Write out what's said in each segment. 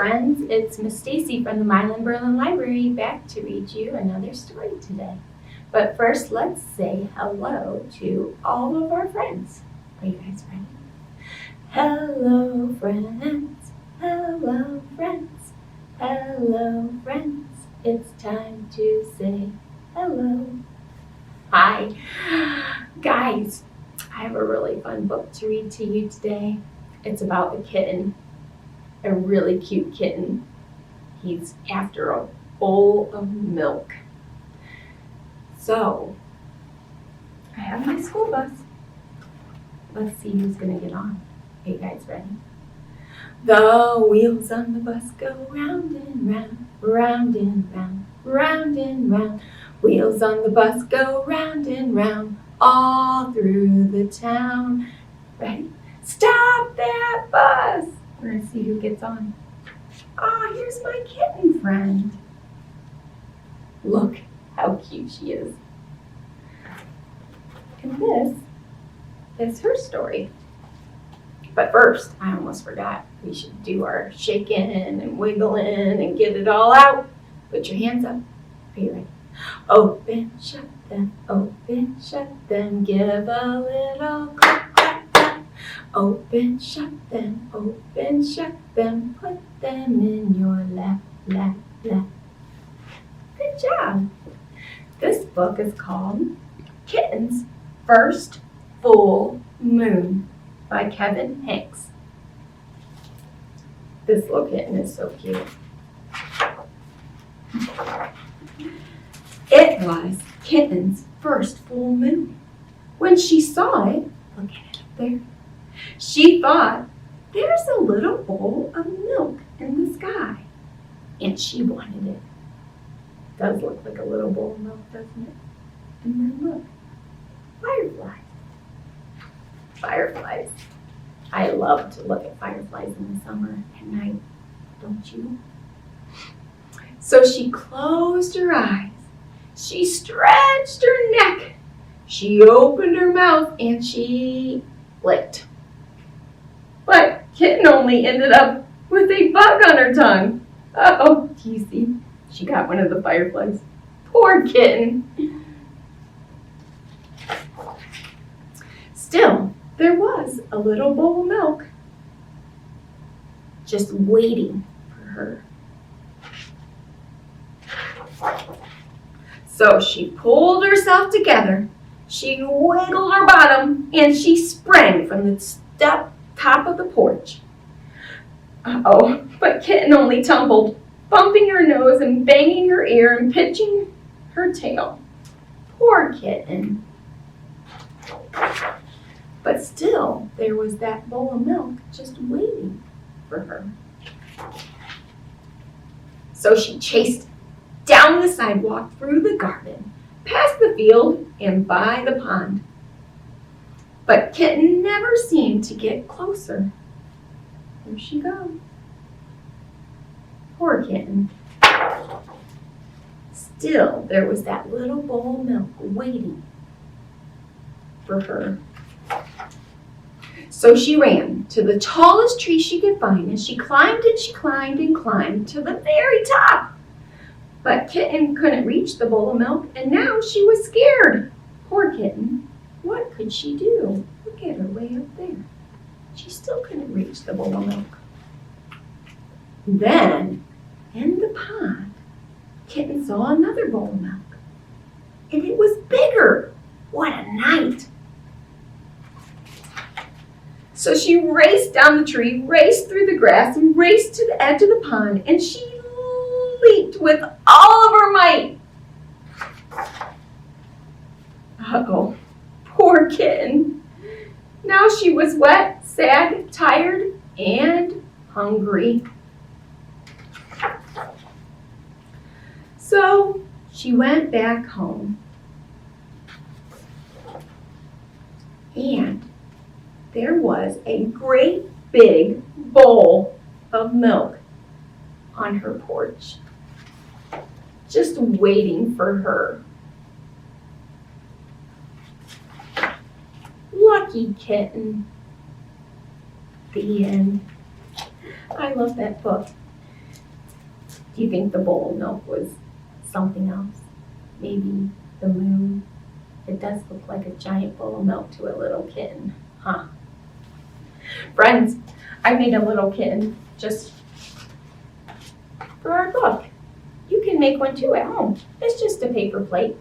friends, it's Miss Stacy from the Milan-Berlin Library back to read you another story today. But first, let's say hello to all of our friends. Are you guys ready? Hello, friends. Hello, friends. Hello, friends. It's time to say hello. Hi. Guys, I have a really fun book to read to you today. It's about a kitten, a really cute kitten. He's after a bowl of milk. So, I have my school bus. Let's see who's gonna get on. Are you guys ready? The wheels on the bus go round and round, round and round, round and round. Wheels on the bus go round and round, all through the town. Ready? Stop that bus! We're gonna see who gets on. Here's my kitten friend. Look how cute she is. And this is her story. But first, I almost forgot, we should do our shaking and wiggling and get it all out. Put your hands up. Are you ready? Open, shut them, give a little clap, clap, clap. Open, shut them, put them in your lap, lap, lap. Good job. This book is called Kitten's First Full Moon by Kevin Henkes. This little kitten is so cute. It was Kitten's first full moon. When she saw it, look at it up there, she thought, there's a little bowl of milk in the sky. And she wanted it. Does look like a little bowl of milk, doesn't it? And then look, fireflies. Fireflies. I love to look at fireflies in the summer at night, don't you? So she closed her eyes. She stretched her neck. She opened her mouth and she licked. But Kitten only ended up with a bug on her tongue. Uh-oh, do you see? She got one of the fireflies. Poor Kitten. Still, there was a little bowl of milk just waiting for her. So she pulled herself together, she wiggled her bottom, and she sprang from the top of the porch. Uh-oh, but Kitten only tumbled, bumping her nose and banging her ear and pitching her tail. Poor Kitten. But still, there was that bowl of milk just waiting for her. So she chased down the sidewalk, through the garden, past the field, and by the pond. But Kitten never seemed to get closer. There she goes. Poor Kitten. Still, there was that little bowl of milk waiting for her. So she ran to the tallest tree she could find, and she climbed and she climbed and climbed to the very top. But Kitten couldn't reach the bowl of milk, and now she was scared. Poor Kitten. What could she do? Look at her way up there. She still couldn't reach the bowl of milk. Then, in the pond, Kitten saw another bowl of milk. And it was bigger. What a night. So she raced down the tree, raced through the grass, and raced to the edge of the pond, and she leaped with all of her might. Uh-oh, poor Kitten. Now she was wet, sad, tired, and hungry. So she went back home. And there was a great big bowl of milk on her porch, just waiting for her. Lucky Kitten. The end. I love that book. Do you think the bowl of milk was something else? Maybe the moon? It does look like a giant bowl of milk to a little kitten, huh? Friends, I made a little kitten just for our book. You can make one too at home. It's just a paper plate.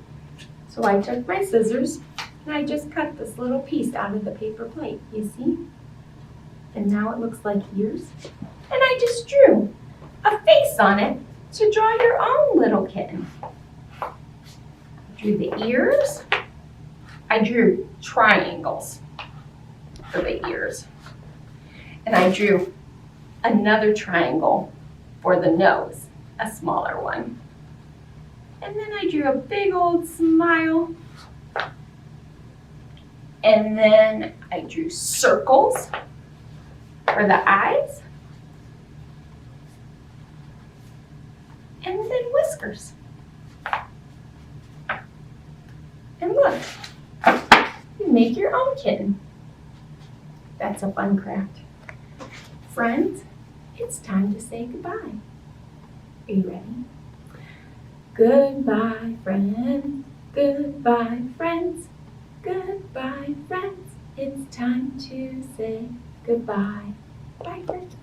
So I took my scissors and I just cut this little piece out of the paper plate, you see? And now it looks like ears. And I just drew a face on it to draw your own little kitten. I drew the ears. I drew triangles for the ears. And I drew another triangle for the nose, a smaller one. And then I drew a big old smile. And then I drew circles for the eyes. And then whiskers. And look, you make your own kitten. That's a fun craft. Friends, it's time to say goodbye. Are you ready? Goodbye, friends. Goodbye, friends. Goodbye, friends. It's time to say goodbye. Bye, friends.